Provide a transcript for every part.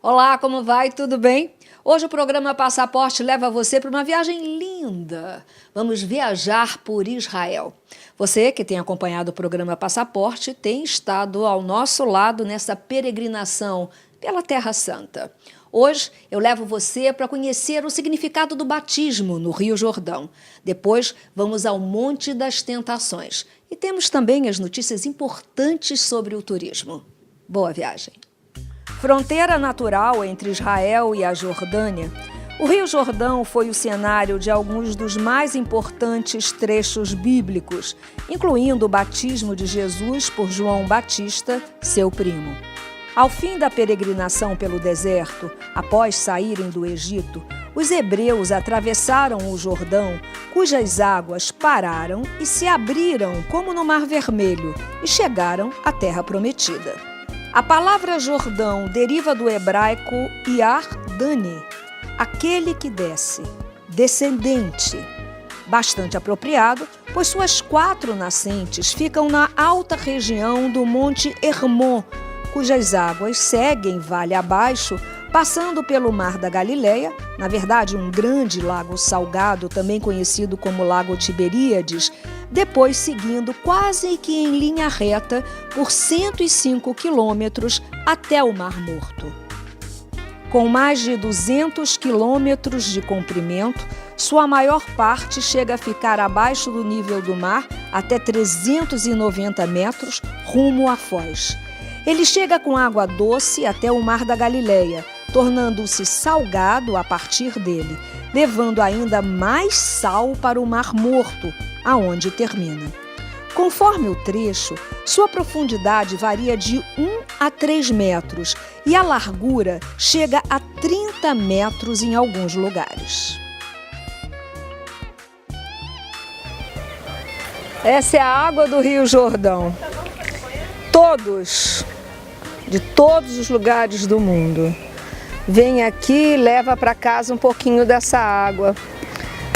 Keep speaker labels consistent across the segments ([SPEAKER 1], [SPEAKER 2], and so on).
[SPEAKER 1] Olá, como vai? Tudo bem? Hoje o programa Passaporte leva você para uma viagem linda. Vamos viajar por Israel. Você que tem acompanhado o programa Passaporte tem estado ao nosso lado nessa peregrinação pela Terra Santa. Hoje eu levo você para conhecer o significado do batismo no Rio Jordão. Depois vamos ao Monte das Tentações. E temos também as notícias importantes sobre o turismo. Boa viagem! Fronteira natural entre Israel e a Jordânia, o Rio Jordão foi o cenário de alguns dos mais importantes trechos bíblicos, incluindo o batismo de Jesus por João Batista, seu primo. Ao fim da peregrinação pelo deserto, após saírem do Egito, os hebreus atravessaram o Jordão, cujas águas pararam e se abriram como no Mar Vermelho e chegaram à Terra Prometida. A palavra Jordão deriva do hebraico Yardani, aquele que desce, descendente, bastante apropriado, pois suas 4 nascentes ficam na alta região do Monte Hermon, cujas águas seguem vale abaixo, passando pelo Mar da Galileia, na verdade um grande lago salgado, também conhecido como Lago Tiberíades, depois seguindo quase que em linha reta por 105 quilômetros até o Mar Morto. Com mais de 200 quilômetros de comprimento, sua maior parte chega a ficar abaixo do nível do mar até 390 metros, rumo à Foz. Ele chega com água doce até o Mar da Galileia, tornando-se salgado a partir dele, levando ainda mais sal para o Mar Morto, aonde termina. Conforme o trecho, sua profundidade varia de 1 a 3 metros e a largura chega a 30 metros em alguns lugares. Essa é a água do Rio Jordão. De todos os lugares do mundo, vem aqui e leva para casa um pouquinho dessa água.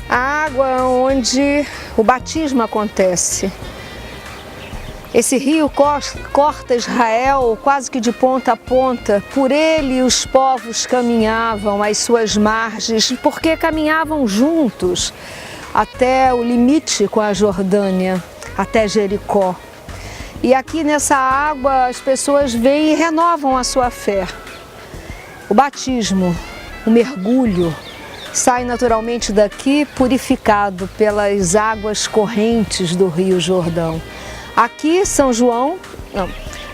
[SPEAKER 1] A água onde o batismo acontece. Esse rio corta Israel quase que de ponta a ponta. Por ele os povos caminhavam às suas margens, porque caminhavam juntos até o limite com a Jordânia, até Jericó. E aqui nessa água as pessoas vêm e renovam a sua fé. O batismo, o mergulho, sai naturalmente daqui purificado pelas águas correntes do Rio Jordão. Aqui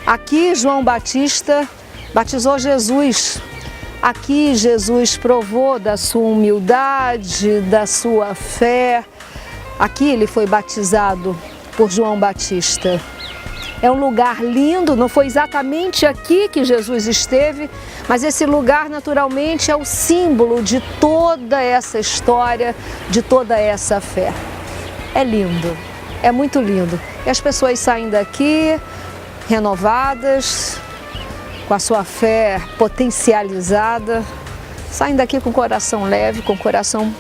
[SPEAKER 1] aqui João Batista batizou Jesus. Aqui Jesus provou da sua humildade, da sua fé. Aqui ele foi batizado por João Batista. É um lugar lindo, não foi exatamente aqui que Jesus esteve, mas esse lugar naturalmente é o símbolo de toda essa história, de toda essa fé. É lindo, é muito lindo. E as pessoas saem daqui renovadas, com a sua fé potencializada, saem daqui com o coração leve, com o coração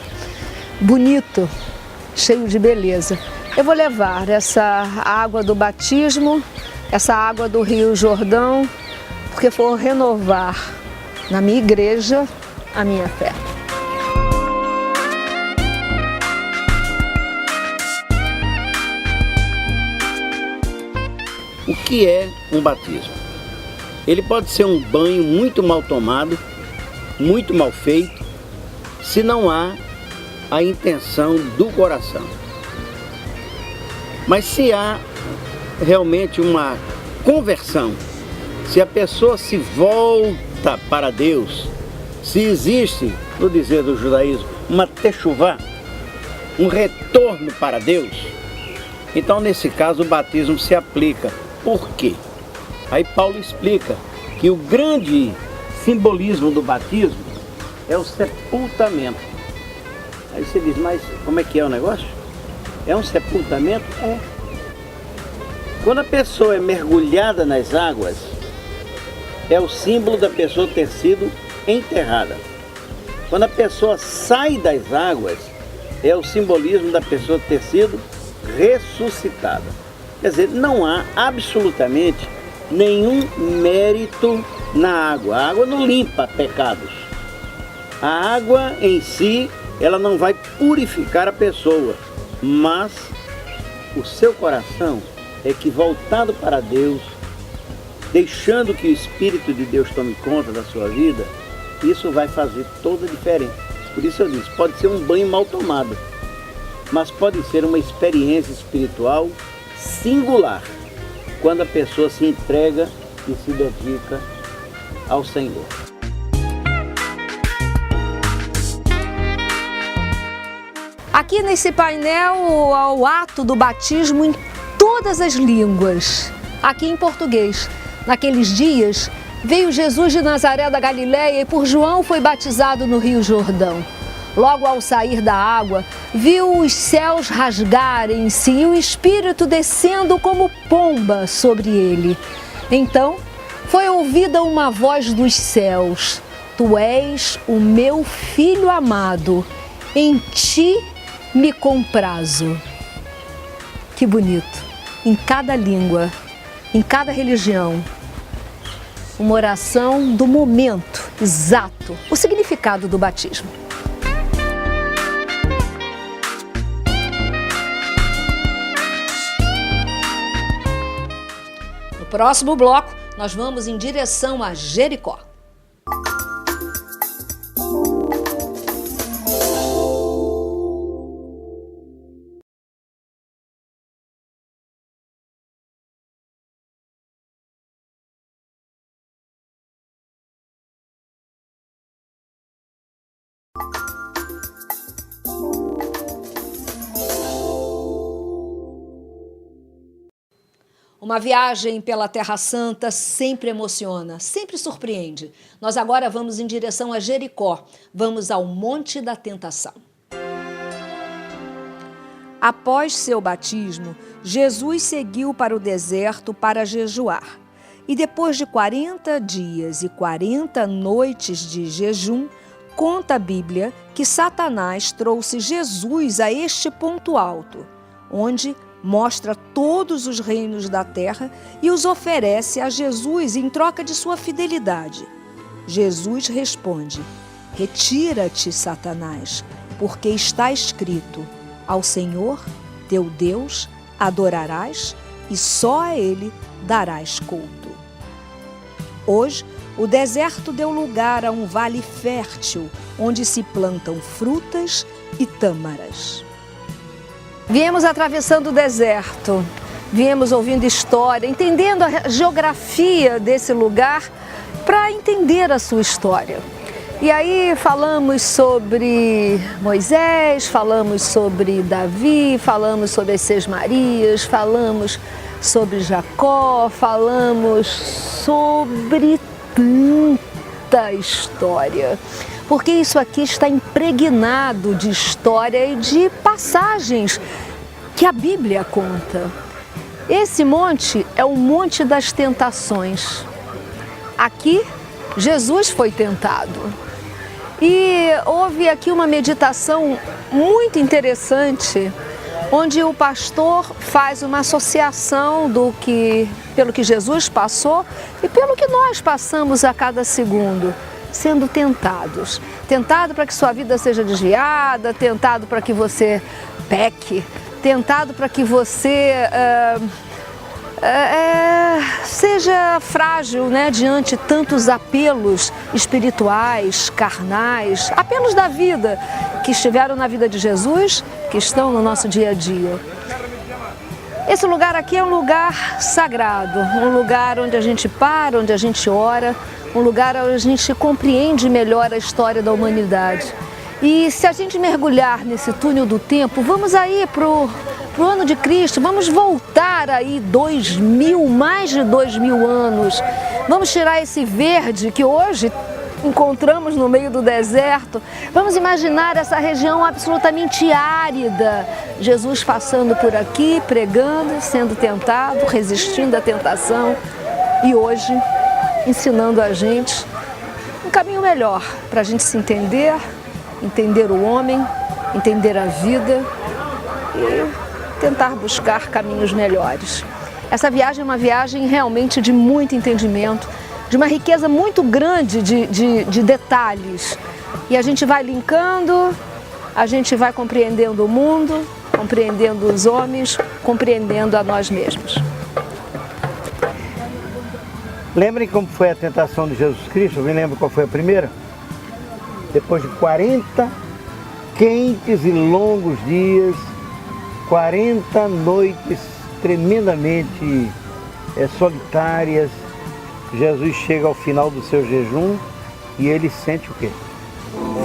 [SPEAKER 1] bonito, cheio de beleza. Eu vou levar essa água do batismo, essa água do Rio Jordão, porque vou renovar na minha igreja a minha fé.
[SPEAKER 2] O que é um batismo? Ele pode ser um banho muito mal tomado, muito mal feito, se não há a intenção do coração. Mas se há realmente uma conversão, se a pessoa se volta para Deus, se existe, no dizer do judaísmo, uma techuvá, um retorno para Deus, então nesse caso o batismo se aplica. Por quê? Aí Paulo explica que o grande simbolismo do batismo é o sepultamento. Aí você diz, mas como é que é o negócio? É um sepultamento? É. Quando a pessoa é mergulhada nas águas, é o símbolo da pessoa ter sido enterrada. Quando a pessoa sai das águas, é o simbolismo da pessoa ter sido ressuscitada. Quer dizer, não há absolutamente nenhum mérito na água. A água não limpa pecados. A água em si, ela não vai purificar a pessoa, mas o seu coração é que, voltado para Deus, deixando que o Espírito de Deus tome conta da sua vida, isso vai fazer toda a diferença. Por isso eu disse, pode ser um banho mal tomado, mas pode ser uma experiência espiritual singular, quando a pessoa se entrega e se dedica ao Senhor.
[SPEAKER 1] Aqui nesse painel, o ato do batismo em todas as línguas, aqui em português. Naqueles dias, veio Jesus de Nazaré da Galileia e por João foi batizado no Rio Jordão. Logo ao sair da água, viu os céus rasgarem-se e o Espírito descendo como pomba sobre ele. Então, foi ouvida uma voz dos céus: Tu és o meu Filho amado, em ti me comprazo. Que bonito! Em cada língua, em cada religião, uma oração do momento exato, o significado do batismo. No próximo bloco, nós vamos em direção a Jericó. Uma viagem pela Terra Santa sempre emociona, sempre surpreende. Nós agora vamos em direção a Jericó, vamos ao Monte da Tentação. Após seu batismo, Jesus seguiu para o deserto para jejuar. E depois de 40 dias e 40 noites de jejum, conta a Bíblia que Satanás trouxe Jesus a este ponto alto, onde mostra todos os reinos da terra e os oferece a Jesus em troca de sua fidelidade. Jesus responde: Retira-te, Satanás, porque está escrito: Ao Senhor, teu Deus, adorarás e só a Ele darás culto. Hoje, o deserto deu lugar a um vale fértil, onde se plantam frutas e tâmaras. Viemos atravessando o deserto, viemos ouvindo história, entendendo a geografia desse lugar para entender a sua história. E aí falamos sobre Moisés, falamos sobre Davi, falamos sobre as Seis Marias, falamos sobre Jacó, falamos sobre tanta história. Porque isso aqui está impregnado de história e de passagens que a Bíblia conta. Esse monte é o Monte das Tentações. Aqui, Jesus foi tentado. E houve aqui uma meditação muito interessante, onde o pastor faz uma associação pelo que Jesus passou e pelo que nós passamos a cada segundo. Sendo tentados. Tentado para que sua vida seja desviada, tentado para que você peque, tentado para que você seja frágil, né, diante de tantos apelos espirituais, carnais, apelos da vida que estiveram na vida de Jesus, que estão no nosso dia a dia. Esse lugar aqui é um lugar sagrado, um lugar onde a gente para, onde a gente ora, um lugar onde a gente compreende melhor a história da humanidade. E se a gente mergulhar nesse túnel do tempo, vamos aí pro ano de Cristo, vamos voltar aí mais de 2000 anos. Vamos tirar esse verde que hoje encontramos no meio do deserto. Vamos imaginar essa região absolutamente árida. Jesus passando por aqui, pregando, sendo tentado, resistindo à tentação e hoje ensinando a gente um caminho melhor para a gente se entender o homem, entender a vida e tentar buscar caminhos melhores. Essa viagem é uma viagem realmente de muito entendimento, de uma riqueza muito grande de detalhes. E a gente vai linkando, a gente vai compreendendo o mundo, compreendendo os homens, compreendendo a nós mesmos.
[SPEAKER 2] Lembrem como foi a tentação de Jesus Cristo? Me lembro qual foi a primeira? Depois de 40 quentes e longos dias, 40 noites tremendamente solitárias, Jesus chega ao final do seu jejum e ele sente o quê?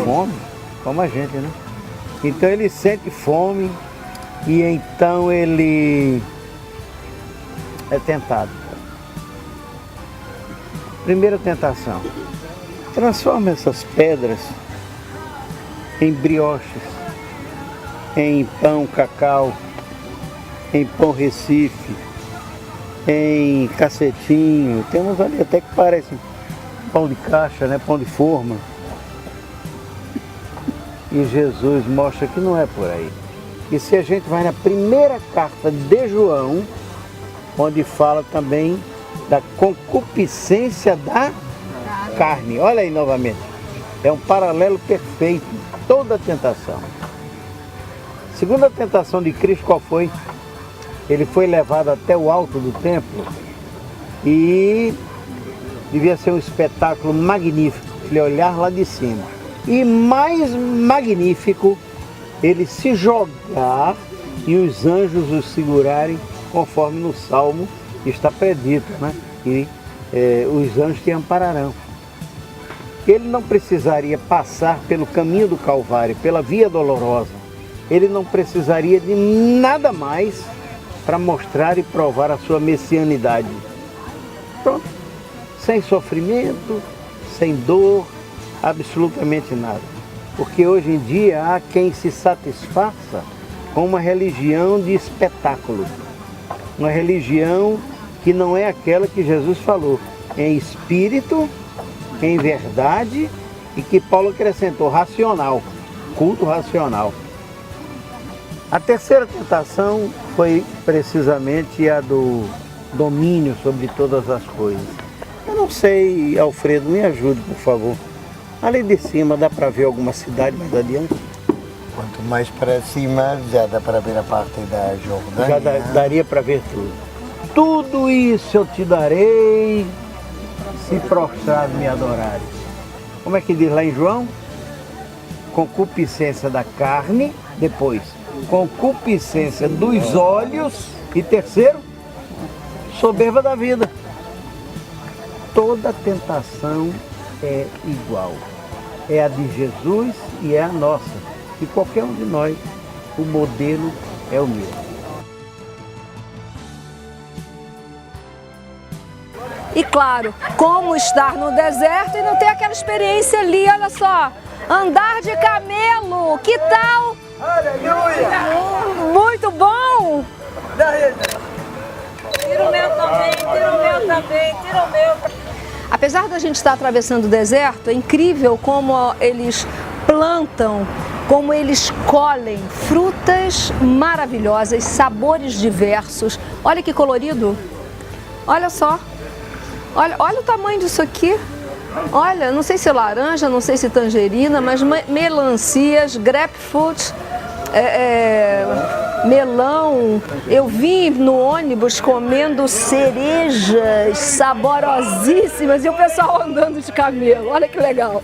[SPEAKER 2] Fome, como a gente, né? Então ele sente fome e então ele é tentado. Primeira tentação, transforma essas pedras em brioches, em pão cacau, em pão Recife, em cacetinho, temos ali até que parece pão de caixa, né? Pão de forma. E Jesus mostra que não é por aí. E se a gente vai na primeira carta de João, onde fala também da concupiscência da carne. Olha aí novamente, é um paralelo perfeito, toda a tentação. Segunda tentação de Cristo, qual foi? Ele foi levado até o alto do templo e devia ser um espetáculo magnífico, ele olhar lá de cima. E mais magnífico, ele se jogar e os anjos o segurarem, conforme no Salmo está predito, né? E os anjos te ampararão. Ele não precisaria passar pelo caminho do Calvário, pela via dolorosa. Ele não precisaria de nada mais para mostrar e provar a sua messianidade. Pronto. Sem sofrimento, sem dor, absolutamente nada. Porque hoje em dia há quem se satisfaça com uma religião de espetáculo. Uma religião que não é aquela que Jesus falou, em espírito, em verdade, e que Paulo acrescentou, racional, culto racional. A terceira tentação foi precisamente a do domínio sobre todas as coisas. Eu não sei, Alfredo, me ajude, por favor. Ali de cima dá para ver alguma cidade mais adiante?
[SPEAKER 3] Quanto mais para cima, já dá para ver a parte da Jordânia.
[SPEAKER 2] Já daria para ver tudo. Tudo isso eu te darei, se prostrado me adorares. Como é que diz lá em João? Concupiscência da carne, depois concupiscência dos olhos e terceiro, soberba da vida. Toda tentação é igual. É a de Jesus e é a nossa. E qualquer um de nós, o modelo é o mesmo.
[SPEAKER 1] E claro, como estar no deserto e não ter aquela experiência ali, olha só, andar de camelo, que tal?
[SPEAKER 3] Aleluia!
[SPEAKER 1] Muito bom!
[SPEAKER 4] Tira o meu também, tira o meu também, tira o meu.
[SPEAKER 1] Apesar da gente estar atravessando o deserto, é incrível como eles plantam, como eles colhem frutas maravilhosas, sabores diversos. Olha que colorido! Olha só! Olha o tamanho disso aqui. Olha, não sei se é laranja, não sei se é tangerina, mas melancias, grapefruit, melão. Eu vim no ônibus comendo cerejas saborosíssimas e o pessoal andando de camelo. Olha que legal.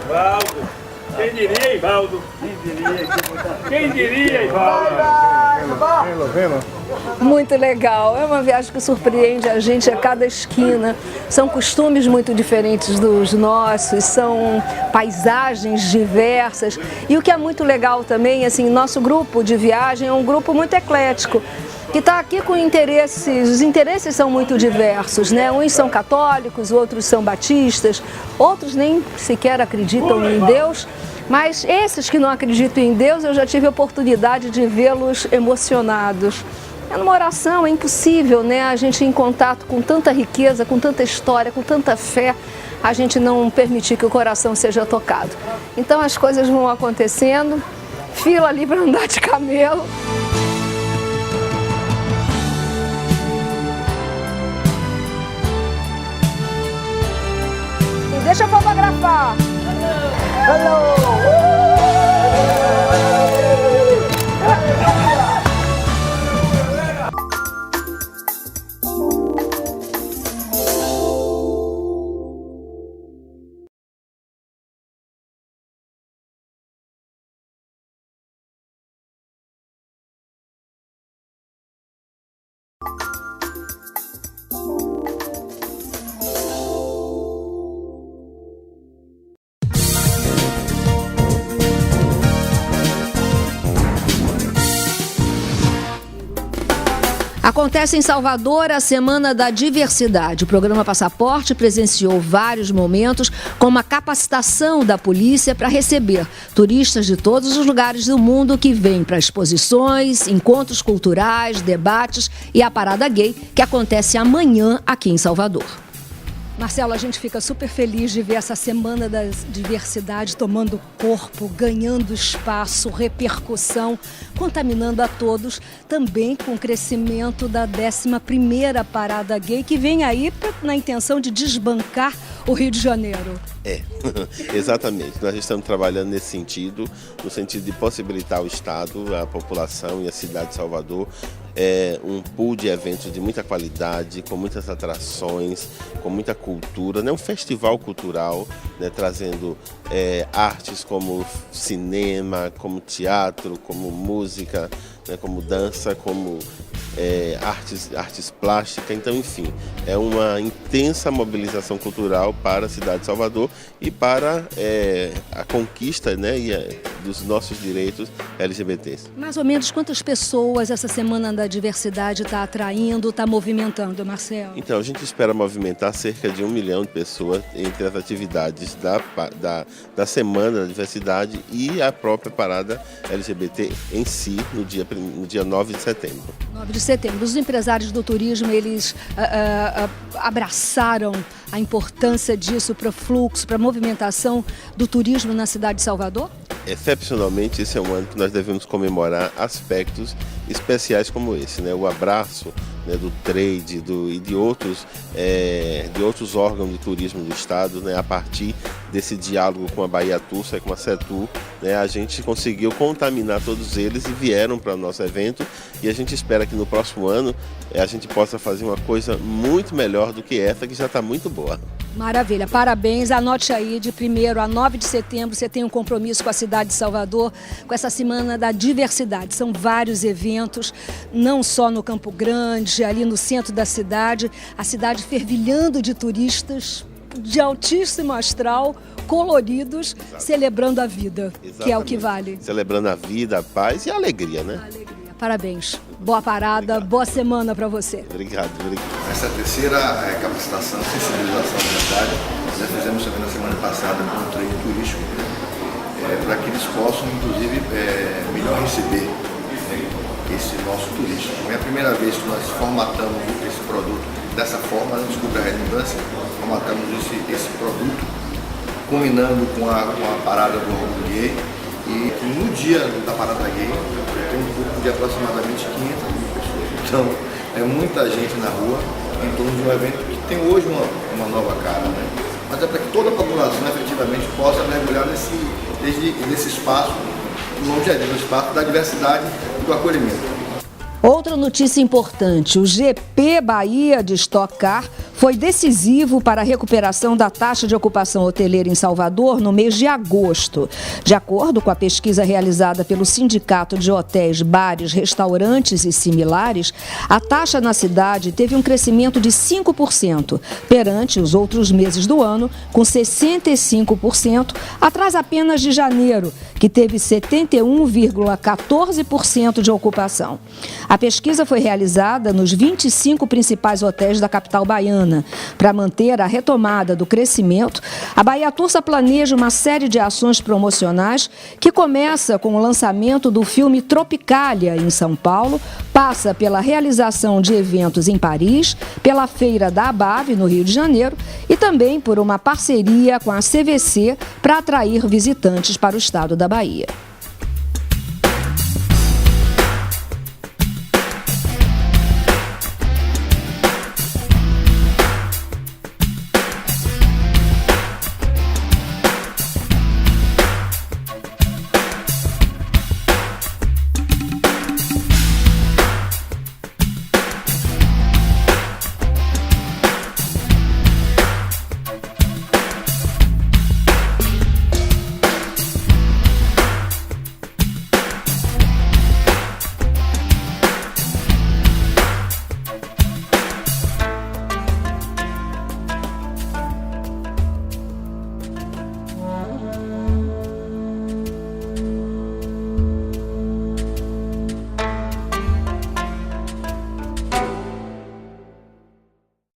[SPEAKER 5] Valdo, quem diria, Ivaldo? Quem diria, Ivaldo?
[SPEAKER 1] Muito legal, é uma viagem que surpreende a gente a cada esquina. São costumes muito diferentes dos nossos, são paisagens diversas. E o que é muito legal também, assim, nosso grupo de viagem é um grupo muito eclético, que está aqui com interesses, os interesses são muito diversos, né? Uns são católicos, outros são batistas, outros nem sequer acreditam em Deus. Mas esses que não acreditam em Deus, eu já tive a oportunidade de vê-los emocionados. Numa oração é impossível, né? A gente em contato com tanta riqueza, com tanta história, com tanta fé, a gente não permitir que o coração seja tocado. Então as coisas vão acontecendo fila ali para andar de camelo. E deixa eu fotografar. Hello. Acontece em Salvador a Semana da Diversidade. O programa Passaporte presenciou vários momentos com uma capacitação da polícia para receber turistas de todos os lugares do mundo que vêm para exposições, encontros culturais, debates e a Parada Gay, que acontece amanhã aqui em Salvador. Marcelo, a gente fica super feliz de ver essa Semana da Diversidade tomando corpo, ganhando espaço, repercussão, contaminando a todos, também com o crescimento da 11ª Parada Gay, que vem aí na intenção de desbancar o Rio de Janeiro.
[SPEAKER 6] Exatamente. Nós estamos trabalhando nesse sentido, no sentido de possibilitar ao Estado, a população e a cidade de Salvador um pool de eventos de muita qualidade, com muitas atrações, com muita cultura, né? Um festival cultural, né? Trazendo artes como cinema, como teatro, como música, né? Como dança, como artes plásticas. Então, enfim, é uma intensa mobilização cultural para a cidade de Salvador e para a conquista, né? Dos nossos direitos LGBTs.
[SPEAKER 1] Mais ou menos quantas pessoas essa Semana da Diversidade está atraindo, está movimentando, Marcelo?
[SPEAKER 6] Então, a gente espera movimentar cerca de 1 milhão de pessoas entre as atividades da Semana da Diversidade e a própria parada LGBT em si, no dia 9 de setembro.
[SPEAKER 1] 9 de setembro. Os empresários do turismo, eles abraçaram a importância disso para o fluxo, para a movimentação do turismo na cidade de Salvador?
[SPEAKER 6] Excepcionalmente, esse é um ano que nós devemos comemorar aspectos especiais como esse, né? O abraço, né, do trade e de outros órgãos de turismo do Estado, né? A partir desse diálogo com a Bahia Tursa e com a Setur, né? A gente conseguiu contaminar todos eles e vieram para o nosso evento, e a gente espera que no próximo ano a gente possa fazer uma coisa muito melhor do que essa, que já está muito boa.
[SPEAKER 1] Maravilha, parabéns. Anote aí, de 1º a 9 de setembro, você tem um compromisso com a cidade de Salvador, com essa Semana da Diversidade. São vários eventos, não só no Campo Grande, ali no centro da cidade, a cidade fervilhando de turistas de altíssimo astral, coloridos, celebrando a vida, exatamente, que é o que vale.
[SPEAKER 6] Celebrando a vida, a paz e a alegria, né?
[SPEAKER 1] A alegria. Parabéns. Boa parada, obrigado. Boa semana para você.
[SPEAKER 6] Obrigado.
[SPEAKER 7] Essa terceira capacitação, sensibilização da cidade, nós fizemos também na semana passada com um treino turístico, para que eles possam, inclusive, melhor receber esse nosso turista. Não é a primeira vez que nós formatamos esse produto dessa forma, desculpe a redundância, formatamos esse produto, combinando com a parada do Orgulho Gay, e que no dia da parada gay tem um grupo de aproximadamente 500 mil pessoas. Então, é muita gente na rua em torno de um evento que tem hoje uma nova cara, né? Mas é para que toda a população efetivamente possa mergulhar nesse espaço, no objetivo, no espaço da diversidade e do acolhimento.
[SPEAKER 1] Outra notícia importante, o GP Bahia de Stock Car foi decisivo para a recuperação da taxa de ocupação hoteleira em Salvador no mês de agosto. De acordo com a pesquisa realizada pelo Sindicato de Hotéis, Bares, Restaurantes e Similares, a taxa na cidade teve um crescimento de 5% perante os outros meses do ano, com 65%, atrás apenas de janeiro, que teve 71,14% de ocupação. A pesquisa foi realizada nos 25 principais hotéis da capital baiana. Para manter a retomada do crescimento, a Bahia Tursa planeja uma série de ações promocionais que começa com o lançamento do filme Tropicália em São Paulo, passa pela realização de eventos em Paris, pela Feira da Abave no Rio de Janeiro e também por uma parceria com a CVC para atrair visitantes para o estado da Bahia.